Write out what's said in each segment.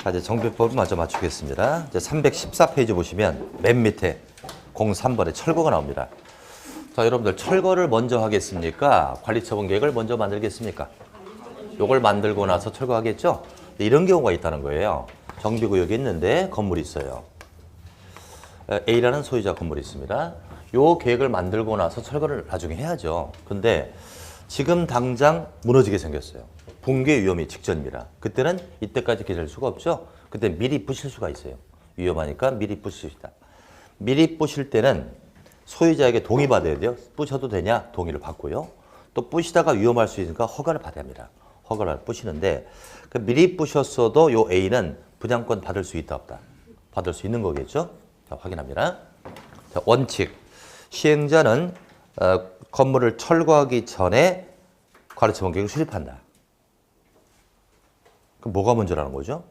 자, 이제 정비법을 먼저 맞추겠습니다. 이제 314페이지 보시면 맨 밑에 03번에 철거가 나옵니다. 자, 여러분들 철거를 먼저 하겠습니까? 관리처분 계획을 먼저 만들겠습니까? 요걸 만들고 나서 철거하겠죠? 이런 경우가 있다는 거예요. 정비구역이 있는데 건물이 있어요. A라는 소유자 건물이 있습니다. 요 계획을 만들고 나서 철거를 나중에 해야죠. 근데 지금 당장 무너지게 생겼어요. 붕괴 위험이 직전입니다. 그때는 이때까지 기다릴 수가 없죠. 그때 미리 부실 수가 있어요. 위험하니까 미리 부실 수 있다. 미리 부실 때는 소유자에게 동의받아야 돼요. 부셔도 되냐? 동의를 받고요. 또 부시다가 위험할 수 있으니까 허가를 받아야 합니다. 허가를 부시는데 그 미리 부셨어도 요 A는 분양권 받을 수 있다 없다? 받을 수 있는 거겠죠? 자, 확인합니다. 자, 원칙. 시행자는 건물을 철거하기 전에 관리처분 계획을 수립한다. 그럼 뭐가 먼저라는 거죠?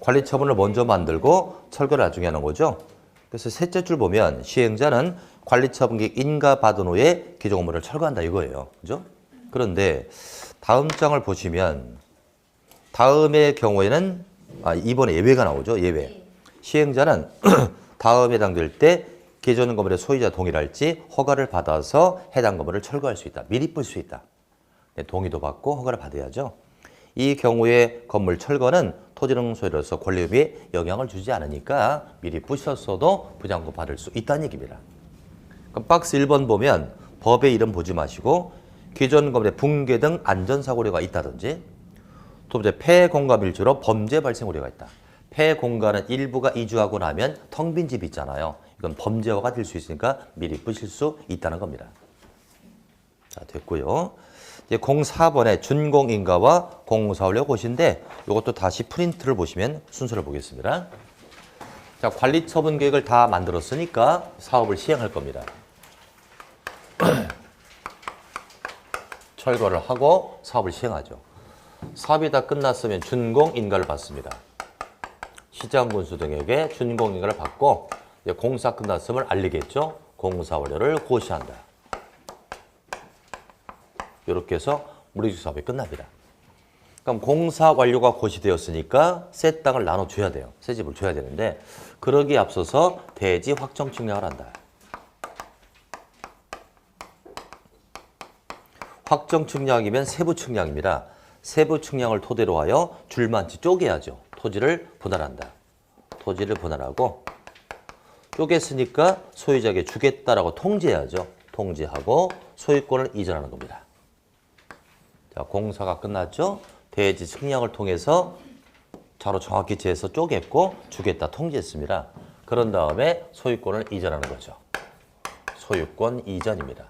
관리처분을 먼저 만들고 철거를 나중에 하는 거죠. 그래서 셋째 줄 보면 시행자는 관리처분 계획 인가받은 후에 기존 건물을 철거한다 이거예요. 그죠? 그런데 다음 장을 보시면 다음의 경우에는 이번에 예외가 나오죠. 예외. 시행자는 다음에 해당될 때 기존 건물의 소유자 동의를 할지 허가를 받아서 해당 건물을 철거할 수 있다. 미리 부실 수 있다. 동의도 받고 허가를 받아야죠. 이 경우에 건물 철거는 토지능 소유로서 권리의무에 영향을 주지 않으니까 미리 부셨어도 분양권 받을 수 있다는 얘기입니다. 그럼 박스 1번 보면 법의 이름 보지 마시고 기존 건물의 붕괴 등 안전사고 우려가 있다든지 두 번째 폐공가 밀주로 범죄 발생 우려가 있다. 폐공가는 일부가 이주하고 나면 텅 빈 집이 있잖아요. 이건 범죄화가 될 수 있으니까 미리 부실 수 있다는 겁니다. 자, 됐고요. 이제 04번에 준공인가와 공사원료 고시인데 이것도 다시 프린트를 보시면 순서를 보겠습니다. 자, 관리처분 계획을 다 만들었으니까 사업을 시행할 겁니다. 철거를 하고 사업을 시행하죠. 사업이 다 끝났으면 준공인가를 받습니다. 시장군수 등에게 준공인가를 받고 이제 공사 끝났음을 알리겠죠. 공사원료를 고시한다. 이렇게 해서 물리주기 사업이 끝납니다. 그럼 공사 완료가 고시되었으니까 새 땅을 나눠줘야 돼요. 새 집을 줘야 되는데 그러기에 앞서서 대지 확정 측량을 한다. 확정 측량이면 세부 측량입니다. 세부 측량을 토대로 하여 줄만치 쪼개야죠. 토지를 분할한다. 토지를 분할하고 쪼갰으니까 소유자에게 주겠다라고 통지해야죠. 통지하고 소유권을 이전하는 겁니다. 자, 공사가 끝났죠? 대지 측량을 통해서 자로 정확히 재서 쪼갰고 주겠다 통지했습니다. 그런 다음에 소유권을 이전하는 거죠. 소유권 이전입니다.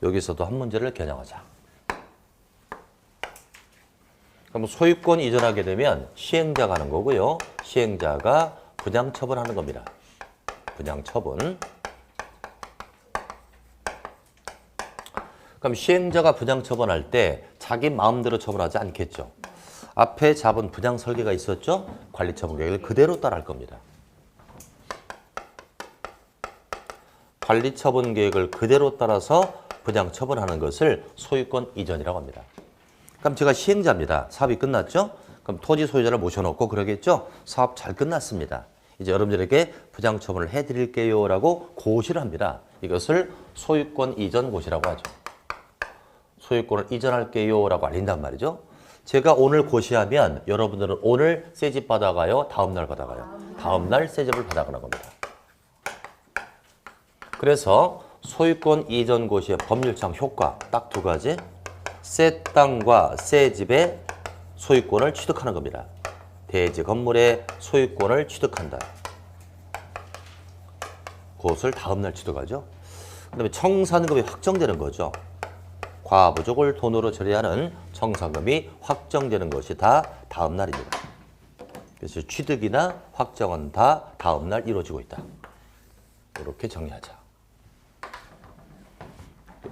여기서도 한 문제를 겨냥하자. 그럼 소유권 이전하게 되면 시행자가 하는 거고요. 시행자가 분양처분하는 겁니다. 분양처분. 그럼 시행자가 분양처분할 때 자기 마음대로 처분하지 않겠죠. 앞에 잡은 분양 설계가 있었죠. 관리처분 계획을 그대로 따라할 겁니다. 관리처분 계획을 그대로 따라서 분양처분하는 것을 소유권 이전이라고 합니다. 그럼 제가 시행자입니다. 사업이 끝났죠? 그럼 토지 소유자를 모셔놓고 그러겠죠? 사업 잘 끝났습니다. 이제 여러분들에게 분양처분을 해드릴게요 라고 고시를 합니다. 이것을 소유권 이전 고시라고 하죠. 소유권을 이전할게요 라고 알린단 말이죠. 제가 오늘 고시하면 여러분들은 오늘 새집 받아가요? 다음날 받아가요? 다음날 새집을 받아가는 겁니다. 그래서 소유권 이전 고시의 법률상 효과 딱 두 가지. 새 땅과 새 집의 소유권을 취득하는 겁니다. 대지 건물의 소유권을 취득한다. 그것을 다음날 취득하죠. 그다음에 청산금이 확정되는 거죠. 과부족을 돈으로 처리하는 청산금이 확정되는 것이 다 다음날입니다. 그래서 취득이나 확정은 다 다음날 이루어지고 있다. 이렇게 정리하자.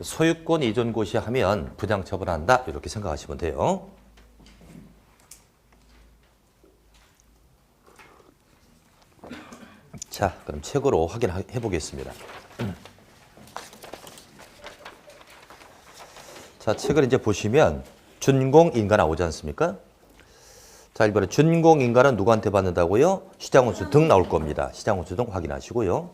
소유권 이전 고시하면 분양처분한다 이렇게 생각하시면 돼요. 자, 그럼 책으로 확인해 보겠습니다. 자, 책을 이제 보시면 준공인가 나오지 않습니까? 자, 이번에 준공인가는 누구한테 받는다고요? 시장원수 등 나올 겁니다. 시장원수 등 확인하시고요.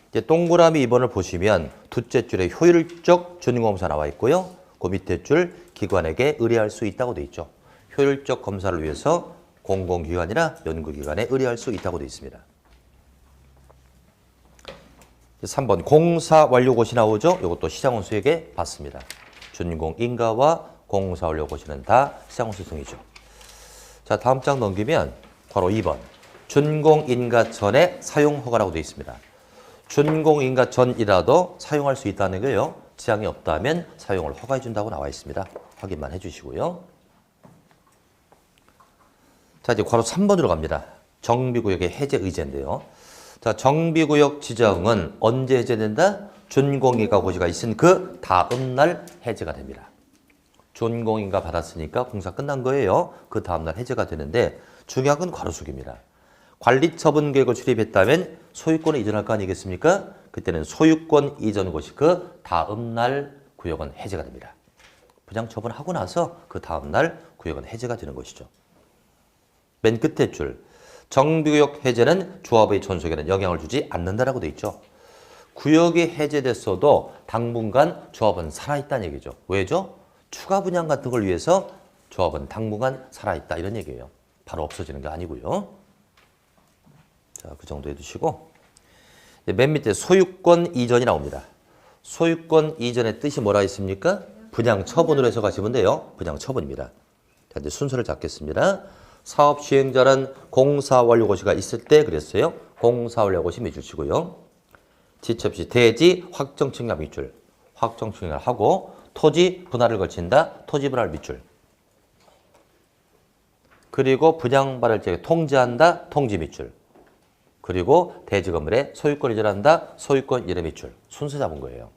이제 동그라미 2번을 보시면 둘째 줄에 효율적 준공검사 나와 있고요. 그 밑에 줄 기관에게 의뢰할 수 있다고 돼 있죠. 효율적 검사를 위해서 공공기관이나 연구기관에 의뢰할 수 있다고 돼 있습니다. 3번 공사 완료고시 나오죠. 이것도 시장원수에게 받습니다. 준공인가와 공사 완료고시는 다 시장원수 등이죠. 자, 다음 장 넘기면 바로 2번 준공인가 전에 사용허가라고 되어 있습니다. 준공인가 전이라도 사용할 수 있다는 거예요. 지장이 없다면 사용을 허가해 준다고 나와 있습니다. 확인만 해주시고요. 자, 이제 괄호 3번으로 갑니다. 정비구역의 해제 의제인데요. 자, 정비구역 지정은 언제 해제된다? 준공인가 고시가 있은 그 다음 날 해제가 됩니다. 준공인가 받았으니까 공사 끝난 거예요. 그 다음 날 해제가 되는데 중요한 건 괄호속입니다. 관리처분 계획을 출입했다면 소유권을 이전할 거 아니겠습니까? 그때는 소유권 이전 고시 그 다음 날 구역은 해제가 됩니다. 분양처분하고 나서 그 다음 날 구역은 해제가 되는 것이죠. 맨 끝에 줄 정비구역 해제는 조합의 존속에는 영향을 주지 않는다라고 돼 있죠. 구역이 해제됐어도 당분간 조합은 살아있다는 얘기죠. 왜죠? 추가 분양 같은 걸 위해서 조합은 당분간 살아있다 이런 얘기예요. 바로 없어지는 게 아니고요. 자, 그 정도 해두시고 맨 밑에 소유권 이전이 나옵니다. 소유권 이전의 뜻이 뭐라 있습니까? 분양 처분으로 해서 가시면 돼요. 분양 처분입니다. 자, 이제 순서를 잡겠습니다. 사업 시행자는 공사 완료 고시가 있을 때 그랬어요. 공사 완료 고시 밑줄치고요. 지체없이 대지 확정 측량 밑줄. 확정 측량을 하고 토지 분할을 거친다. 토지 분할 밑줄. 그리고 분양 발할 때 통지한다. 통지 밑줄. 그리고 대지 건물에 소유권 이전한다. 소유권 이전 밑줄. 순서 잡은 거예요.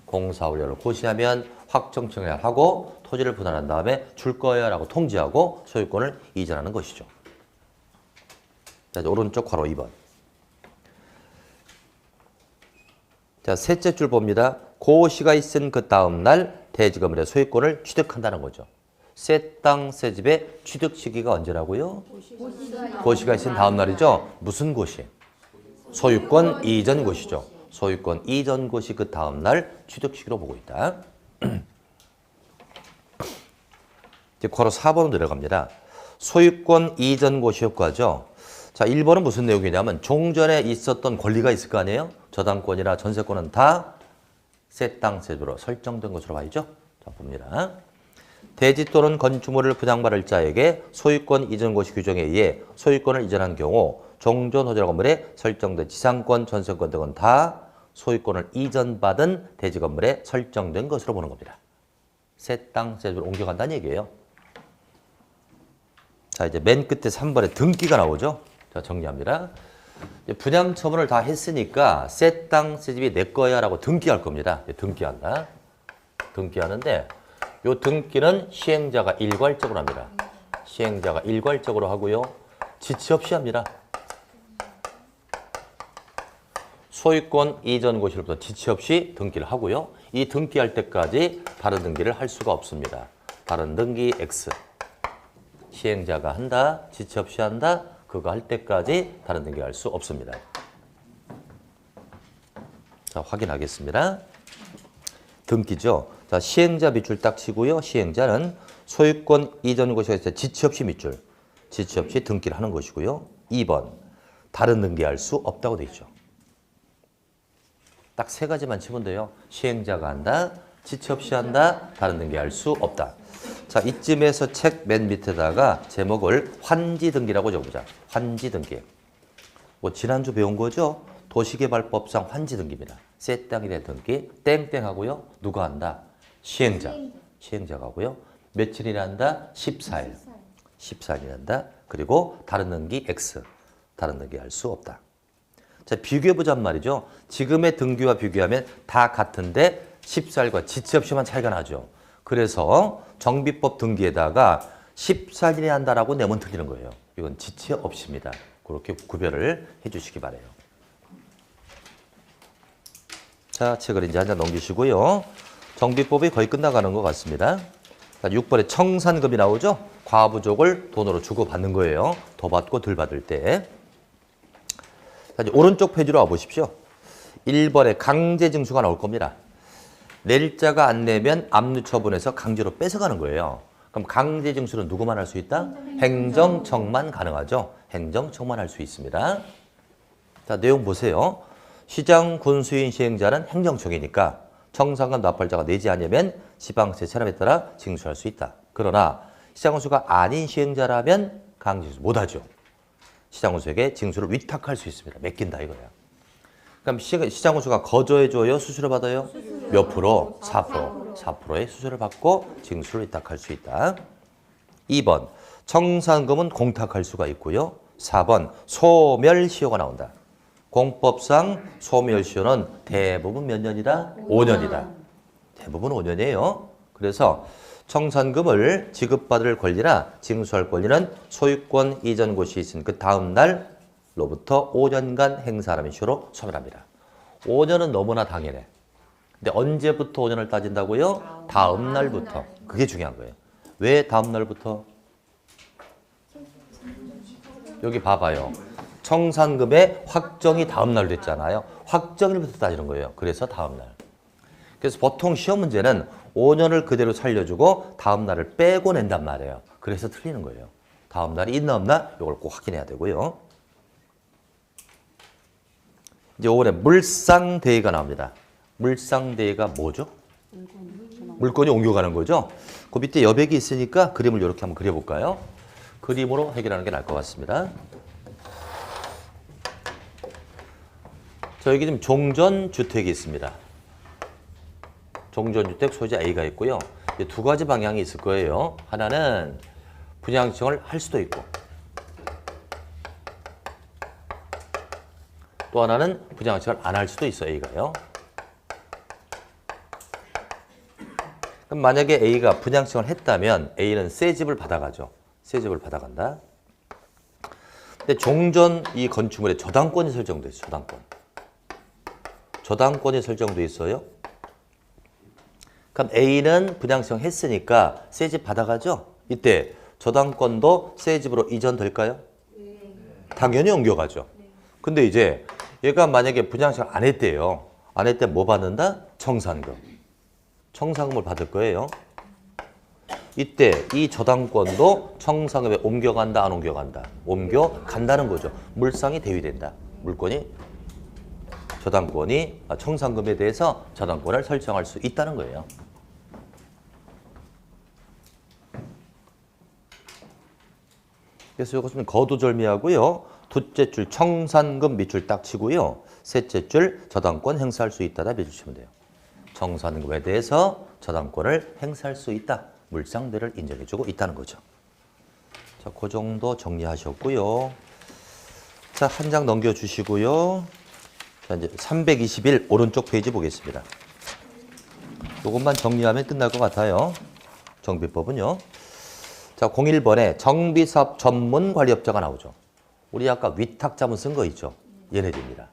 공사 완료를 고시하면 확정 측량을 하고 토지를 분할한 다음에 줄 거야 라고 통지하고 소유권을 이전하는 것이죠. 자, 오른쪽 괄호 2번. 자, 셋째 줄 봅니다. 고시가 있은 그 다음 날 대지 건물의 소유권을 취득한다는 거죠. 새 땅, 새 집의 취득 시기가 언제라고요? 고시가 있은 다음 날이죠. 무슨 고시? 소유권 이전 고시죠. 소유권 이전 고시 그 다음 날 취득 시기로 보고 있다. 이제 괄호 4번으로 내려갑니다. 소유권 이전 고시 효과죠. 자, 1번은 무슨 내용이냐면 종전에 있었던 권리가 있을 거 아니에요? 저당권이나 전세권은 다 새 땅, 새 집으로 설정된 것으로 봐야죠. 자, 봅니다. 대지 또는 건축물을 분양받을 자에게 소유권 이전 고시 규정에 의해 소유권을 이전한 경우 종전 호재 건물에 설정된 지상권, 전세권 등은 다 소유권을 이전받은 대지 건물에 설정된 것으로 보는 겁니다. 새 땅, 새 집으로 옮겨간다는 얘기예요. 자, 이제 맨 끝에 3번에 등기가 나오죠. 자, 정리합니다. 분양 처분을 다 했으니까 새 땅, 새 집이 내 거야 라고 등기할 겁니다. 등기한다. 등기하는데 이 등기는 시행자가 일괄적으로 합니다. 시행자가 일괄적으로 하고요. 지체 없이 합니다. 소유권 이전 고시로부터 지체 없이 등기를 하고요. 이 등기할 때까지 다른 등기를 할 수가 없습니다. 다른 등기 X. 시행자가 한다, 지체 없이 한다, 그거 할 때까지 다른 등기 할 수 없습니다. 자, 확인하겠습니다. 등기죠. 자, 시행자 밑줄 딱 치고요. 시행자는 소유권 이전 고시가 있을 때 지체 없이 밑줄, 지체 없이 등기를 하는 것이고요. 2번, 다른 등기할 수 없다고 돼 있죠. 딱 세 가지만 치면 돼요. 시행자가 한다, 지체 없이 한다, 다른 등기할 수 없다. 자, 이쯤에서 책 맨 밑에다가 제목을 환지등기라고 적어보자. 환지등기. 뭐 지난주 배운 거죠? 도시개발법상 환지등기입니다. 새 땅에 등기, 땡땡 하고요. 누가 한다? 시행자. 시행자가 하고요. 며칠이나 한다? 14일. 14일이나 한다. 그리고 다른 등기 X. 다른 등기 할 수 없다. 자, 비교해보자는 말이죠. 지금의 등기와 비교하면 다 같은데 14일과 지체 없이만 차이가 나죠. 그래서 정비법 등기에다가 14일에 한다라고 내면 틀리는 거예요. 이건 지체 없이입니다. 그렇게 구별을 해주시기 바라요. 자, 책을 이제 한 장 넘기시고요. 정비법이 거의 끝나가는 것 같습니다. 6번에 청산금이 나오죠. 과부족을 돈으로 주고받는 거예요. 더 받고 덜 받을 때. 자, 이제 오른쪽 페이지로 와보십시오. 1번에 강제징수가 나올 겁니다. 낼 자가 안 내면 압류처분해서 강제로 뺏어가는 거예요. 그럼 강제징수는 누구만 할 수 있다? 행정청만 가능하죠. 행정청만 할 수 있습니다. 자, 내용 보세요. 시장 군수인 시행자는 행정청이니까 청산금 납부자가 내지 않으면 지방세 체납에 따라 징수할 수 있다. 그러나 시장군수가 아닌 시행자라면 강제징수 못하죠. 시장군수에게 징수를 위탁할 수 있습니다. 맡긴다 이거예요. 그럼 시장군수가 거저해줘요? 수수료 받아요? 몇 프로? 4%. 4%의 수수료를 받고 징수를 위탁할 수 있다. 2번 청산금은 공탁할 수가 있고요. 4번 소멸시효가 나온다. 공법상 소멸시효는 대부분 몇 년이다? 5년이다. 대부분 5년이에요. 그래서 청산금을 지급받을 권리나 징수할 권리는 소유권 이전 고시 있은 그 다음 날로부터 5년간 행사하는 시효로 소멸합니다. 5년은 너무나 당연해. 근데 언제부터 5년을 따진다고요? 다음 날부터. 그게 중요한 거예요. 왜 다음 날부터? 여기 봐봐요. 청산금의 확정이 다음 날 됐잖아요. 확정일부터 따지는 거예요. 그래서 다음 날. 그래서 보통 시험 문제는 5년을 그대로 살려주고 다음 날을 빼고 낸단 말이에요. 그래서 틀리는 거예요. 다음 날이 있나 없나? 이걸 꼭 확인해야 되고요. 이제 5번에 물상대위가 나옵니다. 물상대위가 뭐죠? 물건이 옮겨가는 거죠. 그 밑에 여백이 있으니까 그림을 이렇게 한번 그려볼까요? 그림으로 해결하는 게 나을 것 같습니다. 자, 여기 지금 종전주택이 있습니다. 종전주택 소유자 A가 있고요. 두 가지 방향이 있을 거예요. 하나는 분양청을 할 수도 있고 또 하나는 분양청을 안 할 수도 있어요. A가요. 그럼 만약에 A가 분양청을 했다면 A는 새 집을 받아가죠. 새 집을 받아간다. 근데 종전 이 건축물에 저당권이 설정돼 있어요. 저당권. 저당권이 설정돼 있어요. 그럼 A는 분양청 했으니까 새 집 받아가죠. 이때 저당권도 새 집으로 이전될까요? 당연히 옮겨가죠. 근데 이제 얘가 만약에 분양청 안 했대요. 안 했대 뭐 받는다? 청산금. 청산금을 받을 거예요. 이때 이 저당권도 청산금에 옮겨간다, 안 옮겨간다? 옮겨간다는 거죠. 물상이 대위된다. 물건이 저당권이 청산금에 대해서 저당권을 설정할 수 있다는 거예요. 그래서 이것은 거두절미하고요. 둘째 줄 청산금 밑줄 딱 치고요. 셋째 줄 저당권 행사할 수 있다다 해주시면 돼요. 청산금에 대해서 저당권을 행사할 수 있다. 물상대를 인정해주고 있다는 거죠. 자, 그 정도 정리하셨고요. 자, 한 장 넘겨주시고요. 자, 이제 321 오른쪽 페이지 보겠습니다. 이것만 정리하면 끝날 것 같아요. 정비법은요. 자, 01번에 정비사업 전문관리업자가 나오죠. 우리 아까 위탁자문 쓴 거 있죠. 얘네들입니다.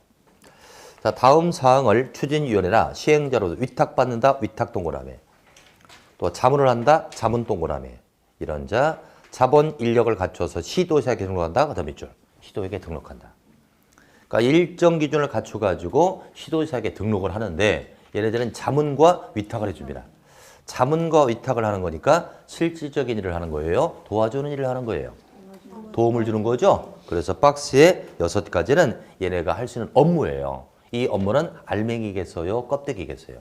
자, 다음 사항을 추진위원회나 시행자로 위탁받는다. 위탁동그라미. 또 자문을 한다. 자문동그라미. 이런 자 자본 인력을 갖춰서 시도시장에 등록한다. 그 다음 밑줄. 시도에게 등록한다. 그러니까 일정 기준을 갖춰가지고 시도시장에 등록을 하는데 얘네들은 자문과 위탁을 해줍니다. 자문과 위탁을 하는 거니까 실질적인 일을 하는 거예요. 도와주는 일을 하는 거예요. 도움을 주는 거죠. 그래서 박스에 6가지는 얘네가 할 수 있는 업무예요. 이 업무는 알맹이겠어요? 껍데기겠어요?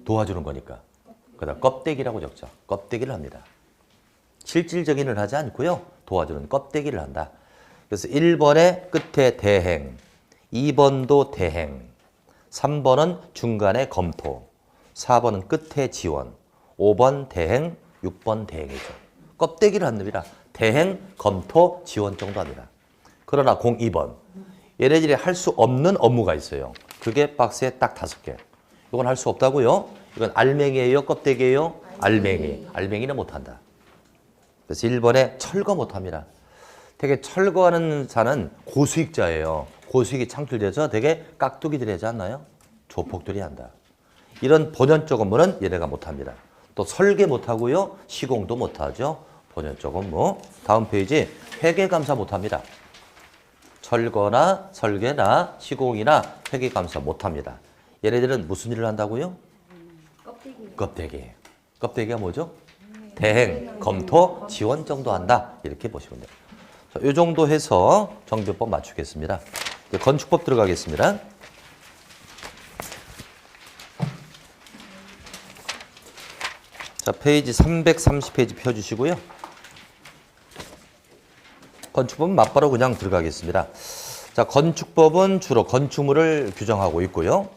도와주는 거니까. 그다음 껍데기라고 적죠. 껍데기를 합니다. 실질적인 일을 하지 않고요. 도와주는 껍데기를 한다. 그래서 1번의 끝에 대행, 2번도 대행, 3번은 중간에 검토, 4번은 끝에 지원, 5번 대행, 6번 대행이죠. 껍데기를 합니다. 대행, 검토, 지원 정도 합니다. 그러나 02번, 얘네들이 할 수 없는 업무가 있어요. 그게 박스에 딱 5개. 이건 할 수 없다고요? 이건 알맹이에요? 껍데기예요? 알맹이. 알맹이는 못한다. 그래서 1번에 철거 못합니다. 되게 철거하는 자는 고수익자예요. 고수익이 창출돼서 되게 깍두기들이 하지 않나요? 조폭들이 한다. 이런 본연적 업무는 얘네가 못합니다. 또 설계 못하고요. 시공도 못하죠. 본연 쪽은 뭐. 다음 페이지 회계감사 못합니다. 철거나 설계나 시공이나 회계감사 못합니다. 얘네들은 무슨 일을 한다고요? 껍데기. 껍데기가 뭐죠? 대행, 검토, 지원 정도 한다. 이렇게 보시면 돼요. 자, 이 정도 해서 정비법 맞추겠습니다. 이제 건축법 들어가겠습니다. 자, 페이지 330페이지 펴주시고요. 건축법은 맞바로 그냥 들어가겠습니다. 자, 건축법은 주로 건축물을 규정하고 있고요.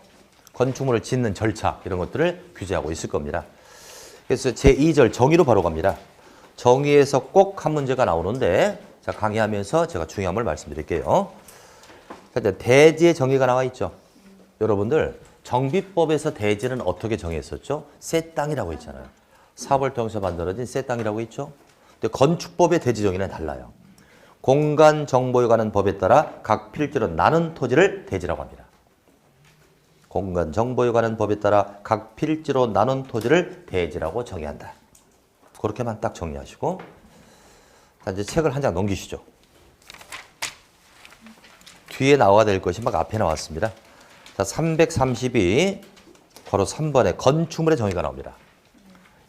건축물을 짓는 절차 이런 것들을 규제하고 있을 겁니다. 그래서 제2절 정의로 바로 갑니다. 정의에서 꼭 한 문제가 나오는데 자, 강의하면서 제가 중요한 걸 말씀드릴게요. 자, 대지의 정의가 나와 있죠. 여러분들 정비법에서 대지는 어떻게 정의했었죠? 새 땅이라고 했잖아요. 사업을 통해서 만들어진 새 땅이라고 했죠. 근데 건축법의 대지 정의는 달라요. 공간 정보에 관한 법에 따라 각 필지로 나눈 토지를 대지라고 합니다. 공간 정보에 관한 법에 따라 각 필지로 나눈 토지를 대지라고 정의한다. 그렇게만 딱 정리하시고 자, 이제 책을 한 장 넘기시죠. 뒤에 나와야 될 것이 막 앞에 나왔습니다. 자, 332 바로 3번에 건축물의 정의가 나옵니다.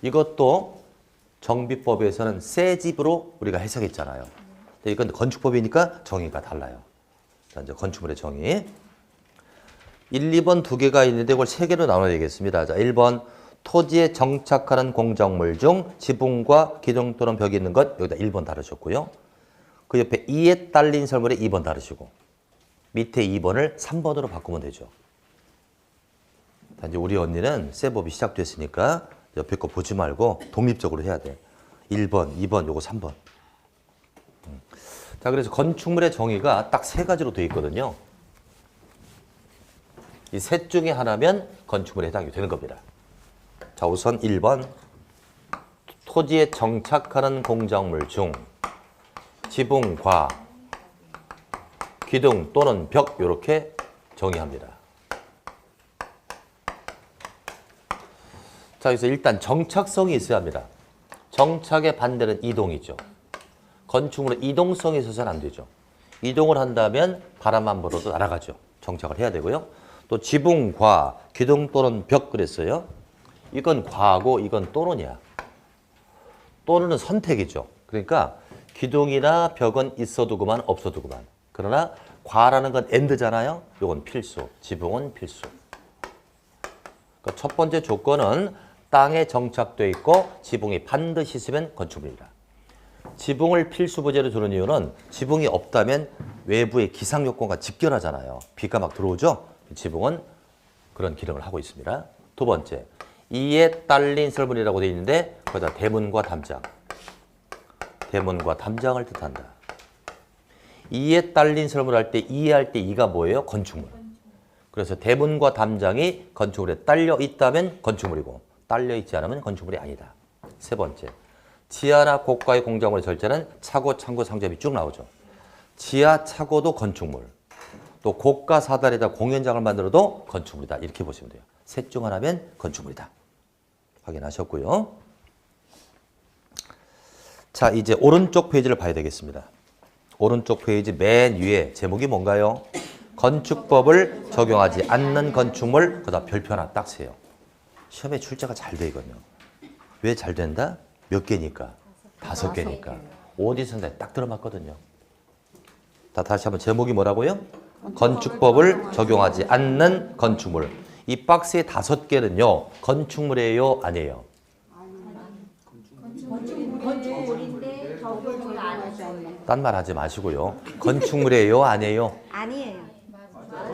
이것도 정비법에서는 새 집으로 우리가 해석했잖아요. 근데 이건 건축법이니까 정의가 달라요. 자, 이제 건축물의 정의. 1, 2번 두 개가 있는데 이걸 세 개로 나눠야 되겠습니다. 자, 1번 토지에 정착하는 공작물 중 지붕과 기둥 또는 벽이 있는 것 여기다 1번 다루셨고요. 그 옆에 2에 딸린 설물에 2번 다루시고 밑에 2번을 3번으로 바꾸면 되죠. 자, 이제 우리 언니는 쇠법이 시작됐으니까 옆에 거 보지 말고 독립적으로 해야 돼. 1번, 2번, 요거 3번. 자, 그래서 건축물의 정의가 딱 세 가지로 되어 있거든요. 이 셋 중에 하나면 건축물에 해당이 되는 겁니다. 자, 우선 1번 토지에 정착하는 공작물 중 지붕과 기둥 또는 벽 이렇게 정의합니다. 자, 그래서 일단 정착성이 있어야 합니다. 정착의 반대는 이동이죠. 건축물은 이동성이 있어서는 안 되죠. 이동을 한다면 바람만 불어도 날아가죠. 정착을 해야 되고요. 또 지붕과 기둥 또는 벽 그랬어요. 이건 과고 이건 또는이야. 또는은 선택이죠. 그러니까 기둥이나 벽은 있어도 그만 없어도 그만. 그러나 과라는 건 and잖아요. 이건 필수. 지붕은 필수. 그러니까 첫 번째 조건은 땅에 정착되어 있고 지붕이 반드시 있으면 건축물이다. 지붕을 필수 부재로 두는 이유는 지붕이 없다면 외부의 기상 요건과 직결하잖아요. 비가 막 들어오죠. 지붕은 그런 기능을 하고 있습니다. 두 번째, 이에 딸린 설문이라고 되어 있는데 거기다 대문과 담장. 대문과 담장을 뜻한다. 이에 딸린 설문을 할 때 이해할 때 이가 뭐예요? 건축물. 그래서 대문과 담장이 건축물에 딸려 있다면 건축물이고 딸려 있지 않으면 건축물이 아니다. 세 번째, 지하나 고가의 공작물의 절제는 차고, 창고, 상점이 쭉 나오죠. 지하, 차고도 건축물. 또 고가 사다리에다 공연장을 만들어도 건축물이다. 이렇게 보시면 돼요. 셋 중 하나면 건축물이다. 확인하셨고요. 자, 이제 오른쪽 페이지를 봐야 되겠습니다. 오른쪽 페이지 맨 위에 제목이 뭔가요? 건축법을 적용하지 않는 건축물, 그다음 별표 하나 딱 세요. 시험에 출제가 잘 되거든요. 왜 잘 된다? 몇 개니까? 5개니까. 오디션에 딱 들어맞거든요. 자, 다시 한번 제목이 뭐라고요? 건축법을 적용하지 않는 건축물. 이 박스의 5개는요. 건축물이에요? 아니에요? 건축물인데 적용을 안 하죠. 딴 말 하지 마시고요. 건축물이에요? 아니에요? 아니에요.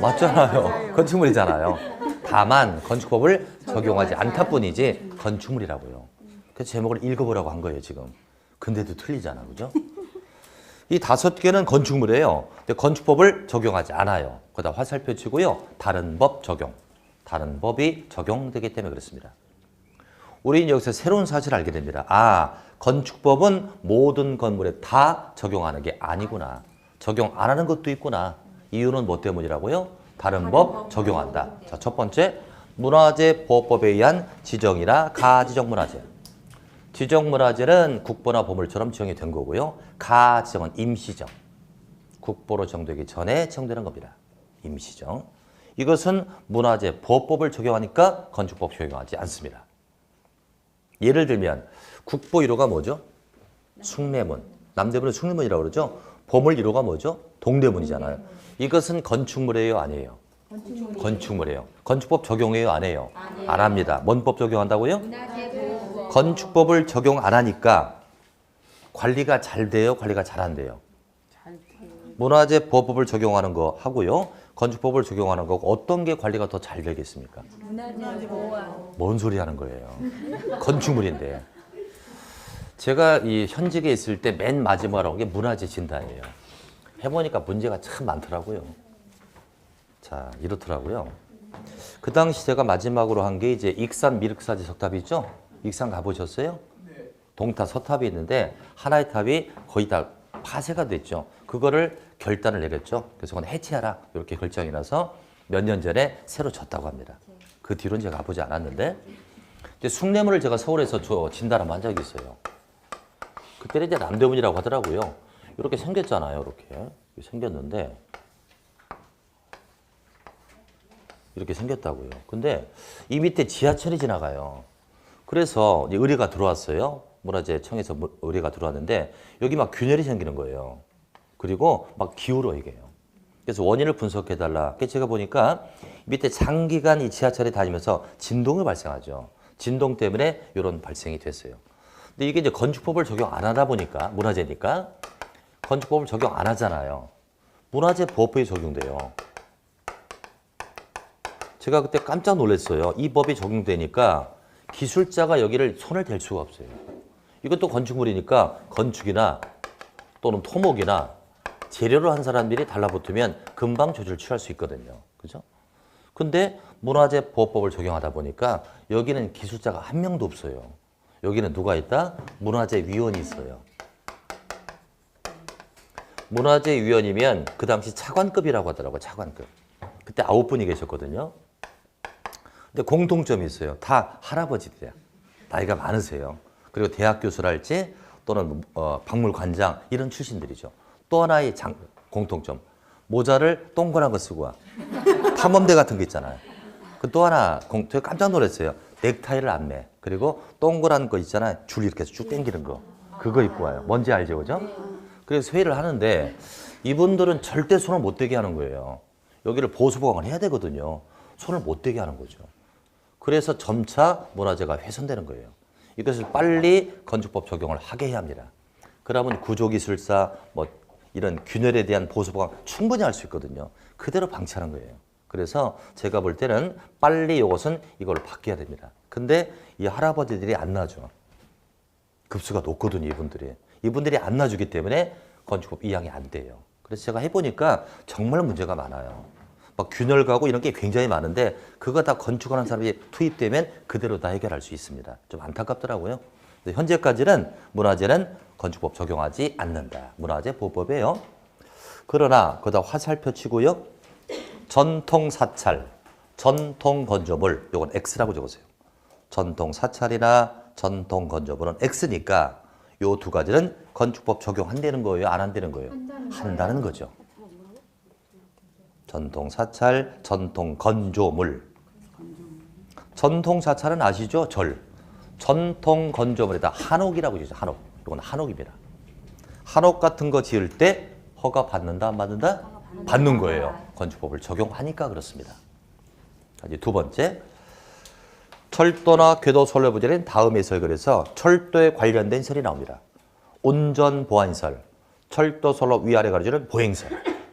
맞잖아요. 건축물이잖아요. 다만 건축법을 적용하지 않다 뿐이지 건축물이라고요. 그래서 제목을 읽어보라고 한 거예요, 지금. 근데도 틀리잖아, 그죠? 이 5개는 건축물이에요. 근데 건축법을 적용하지 않아요. 그러다 화살표 치고요. 다른 법 적용. 다른 법이 적용되기 때문에 그렇습니다. 우리는 여기서 새로운 사실을 알게 됩니다. 아, 건축법은 모든 건물에 다 적용하는 게 아니구나. 적용 안 하는 것도 있구나. 이유는 뭐 때문이라고요? 다른 법 적용한다. 자, 첫 번째, 문화재 보호법에 의한 지정이나 가지정 문화재. 지정문화재는 국보나 보물처럼 지정이 된 거고요. 가지정은 임시정. 국보로 정되기 전에 지정되는 겁니다. 임시정. 이것은 문화재 보호법을 적용하니까 건축법 적용하지 않습니다. 예를 들면 국보 1호가 뭐죠? 숭례문. 남대문은 숭례문이라고 그러죠. 보물 1호가 뭐죠? 동대문이잖아요. 이것은 건축물이에요, 아니에요? 건축물이에요. 건축법 적용해요, 안 해요? 안 합니다. 뭔 법 적용한다고요? 건축법을 적용 안 하니까 관리가 잘 돼요, 관리가 잘 안 돼요? 문화재 보호법을 적용하는 거 하고요. 건축법을 적용하는 거 어떤 게 관리가 더 잘 되겠습니까? 뭔 소리 하는 거예요? 건축물인데. 제가 이 현직에 있을 때 맨 마지막으로 한 게 문화재 진단이에요. 해보니까 문제가 참 많더라고요. 자, 이렇더라고요. 그 당시 제가 마지막으로 한 게 이제 익산 미륵사지 석탑이 있죠? 익산 가보셨어요? 네. 동탑, 서탑이 있는데 하나의 탑이 거의 다 파쇄가 됐죠. 그거를 결단을 내렸죠. 그래서 그건 해체하라 이렇게 결정이 나서 몇 년 전에 새로 졌다고 합니다. 그 뒤로는 제가 가보지 않았는데 이제 숭례문을 제가 서울에서 진단을 한 적이 있어요. 그때는 이제 남대문이라고 하더라고요. 이렇게 생겼잖아요. 이렇게 생겼는데 이렇게 생겼다고요. 근데 이 밑에 지하철이 지나가요. 그래서 의뢰가 들어왔어요. 문화재청에서 의뢰가 들어왔는데 여기 막 균열이 생기는 거예요. 그리고 막 기울어 이게요. 그래서 원인을 분석해달라. 제가 보니까 밑에 장기간 이 지하철이 다니면서 진동이 발생하죠. 진동 때문에 이런 발생이 됐어요. 근데 이게 이제 건축법을 적용 안 하다 보니까 문화재니까 건축법을 적용 안 하잖아요. 문화재 보호법이 적용돼요. 제가 그때 깜짝 놀랐어요. 이 법이 적용되니까 기술자가 여기를 손을 댈 수가 없어요. 이것도 건축물이니까 건축이나 또는 토목이나 재료를 한 사람들이 달라붙으면 금방 조치를 취할 수 있거든요. 그죠? 근데 문화재 보호법을 적용하다 보니까 여기는 기술자가 한 명도 없어요. 여기는 누가 있다? 문화재위원이 있어요. 문화재위원이면 그 당시 차관급이라고 하더라고요. 차관급. 그때 9분이 계셨거든요. 근데 공통점이 있어요. 다 할아버지들이야. 나이가 많으세요. 그리고 대학 교수랄지 또는 박물관장 이런 출신들이죠. 또 하나의 공통점. 모자를 동그란 거 쓰고 와. 탐험대 같은 거 있잖아요. 그 또 하나 제가 깜짝 놀랐어요. 넥타이를 안 매. 그리고 동그란 거 있잖아요. 줄 이렇게 해서 쭉 당기는 거. 그거 입고 와요. 뭔지 알죠? 그죠? 그래서 회의를 하는데 이분들은 절대 손을 못 대게 하는 거예요. 여기를 보수 보강을 해야 되거든요. 손을 못 대게 하는 거죠. 그래서 점차 문화재가 훼손되는 거예요. 이것을 빨리 건축법 적용을 하게 해야 합니다. 그러면 구조기술사 뭐 이런 균열에 대한 보수 보강 충분히 할 수 있거든요. 그대로 방치하는 거예요. 그래서 제가 볼 때는 빨리 이걸 바뀌어야 됩니다. 근데 이 할아버지들이 안 놔줘. 급수가 높거든요, 이분들이. 이분들이 안 놔주기 때문에 건축법 이양이 안 돼요. 그래서 제가 해보니까 정말 문제가 많아요. 막 균열 가고 이런 게 굉장히 많은데 그거 다 건축하는 사람이 투입되면 그대로 다 해결할 수 있습니다. 좀 안타깝더라고요. 현재까지는 문화재는 건축법 적용하지 않는다. 문화재 보호법이에요. 그러나 그다 화살표 치고요. 전통 사찰, 전통 건조물, 이건 X라고 적으세요. 전통 사찰이나 전통 건조물은 X니까 요 두 가지는 건축법 적용한다는 거예요? 안 한다는 거예요? 한다는 거죠. 전통 사찰, 전통 건조물. 전통 사찰은 아시죠? 절. 전통 건조물에다 한옥이라고 지죠. 한옥. 이건 한옥입니다. 한옥 같은 거 지을 때 허가 받는다, 안 받는다? 받는 거예요. 건축법을 적용하니까 그렇습니다. 이제 두 번째. 철도나 궤도 선로 부지는 다음에서 그래서 철도에 관련된 설이 나옵니다. 운전 보안설, 철도 선로 위아래 가려주는 보행설,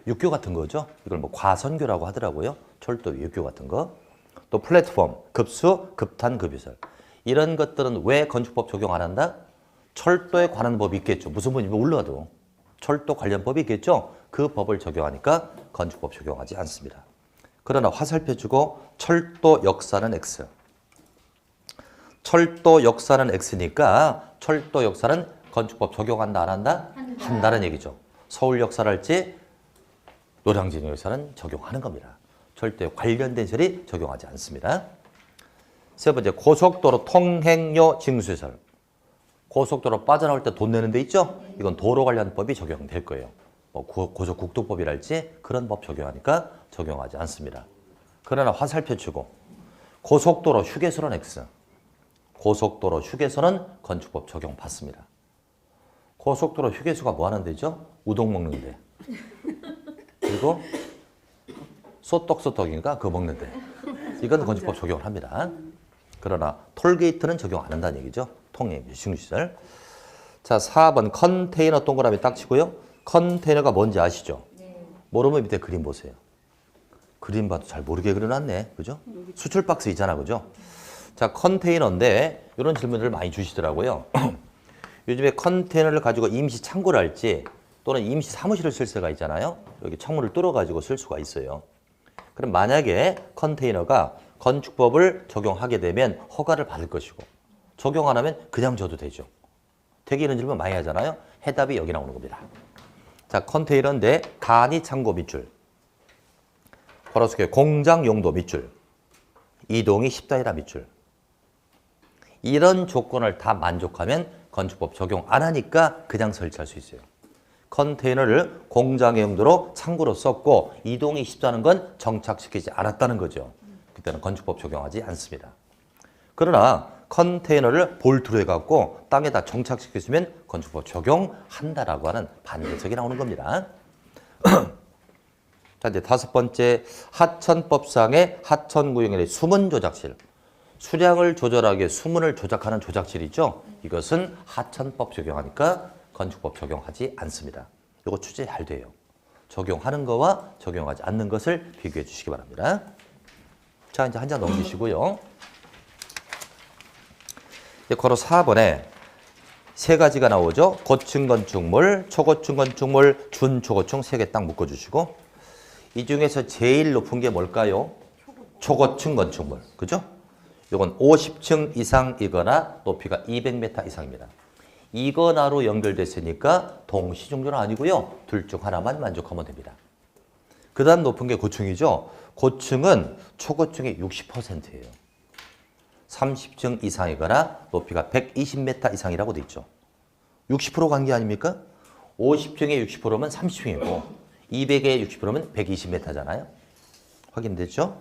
육교 같은 거죠. 이걸 뭐 과선교라고 하더라고요. 철도 육교 같은 거. 또 플랫폼, 급수, 급탄, 급유설. 이런 것들은 왜 건축법 적용 안 한다? 철도에 관한 법이 있겠죠. 무슨 법이면 몰라도. 철도 관련 법이 있겠죠. 그 법을 적용하니까 건축법 적용하지 않습니다. 그러나 화살표 주고 철도 역사는 X. 철도 역사는 X니까 철도 역사는 건축법 적용한다 안 한다? 한다는 얘기죠. 서울 역사랄지 노량진 역사는 적용하는 겁니다. 철도에 관련된 설이 적용하지 않습니다. 세 번째 고속도로 통행료 징수설. 고속도로 빠져나올 때 돈 내는 데 있죠? 이건 도로관련법이 적용될 거예요. 뭐 고속국도법이랄지 그런 법 적용하니까 적용하지 않습니다. 그러나 화살표 치고 고속도로 휴게소는 X. 고속도로 휴게소는 건축법 적용받습니다. 고속도로 휴게소가 뭐 하는 데죠? 우동 먹는 데. 그리고 소떡소떡인가? 그거 먹는 데. 이건 건축법 적용을 합니다. 그러나 톨게이트는 적용 안 한다는 얘기죠. 통행, 신규시설. 자, 4번 컨테이너 동그라미 딱 치고요. 컨테이너가 뭔지 아시죠? 모르면 밑에 그림 보세요. 그림 봐도 잘 모르게 그려놨네. 그죠? 수출 박스 있잖아. 그죠? 자, 컨테이너인데 이런 질문들을 많이 주시더라고요. 요즘에 컨테이너를 가지고 임시 창고를 할지 또는 임시 사무실을 쓸 때가 있잖아요. 여기 창문을 뚫어가지고 쓸 수가 있어요. 그럼 만약에 컨테이너가 건축법을 적용하게 되면 허가를 받을 것이고 적용 안 하면 그냥 줘도 되죠. 되게 이런 질문 많이 하잖아요. 해답이 여기 나오는 겁니다. 자, 컨테이너인데 간이 창고 밑줄, 걸어서 공장 용도 밑줄, 이동이 10단위다 밑줄. 이런 조건을 다 만족하면 건축법 적용 안 하니까 그냥 설치할 수 있어요. 컨테이너를 공장의 용도로 창고로 썼고 이동이 쉽다는 건 정착시키지 않았다는 거죠. 그때는 건축법 적용하지 않습니다. 그러나 컨테이너를 볼트로 해갖고 땅에다 정착시켰으면 건축법 적용한다라고 하는 반대석이 나오는 겁니다. 자, 이제 5번째 하천법상의 하천구역의 수문 조작실. 수량을 조절하게 수문을 조작하는 조작실이죠. 이것은 하천법 적용하니까 건축법 적용하지 않습니다. 이거 출제 잘 돼요. 적용하는 거와 적용하지 않는 것을 비교해 주시기 바랍니다. 자, 이제 한 장 넘기시고요. 이제 걸어 4번에 세 가지가 나오죠. 고층 건축물, 초고층 건축물, 준초고층 세 개 딱 묶어주시고 이 중에서 제일 높은 게 뭘까요? 초고층 건축물. 그죠? 이건 50층 이상이거나 높이가 200m 이상입니다. 이거나로 연결됐으니까 동시종료는 아니고요. 둘 중 하나만 만족하면 됩니다. 그 다음 높은 게 고층이죠. 고층은 초고층의 60%예요. 30층 이상이거나 높이가 120m 이상이라고 돼 있죠. 60% 간 게 아닙니까? 50층의 60%면 30층이고 200의 60%면 120m잖아요. 확인됐죠?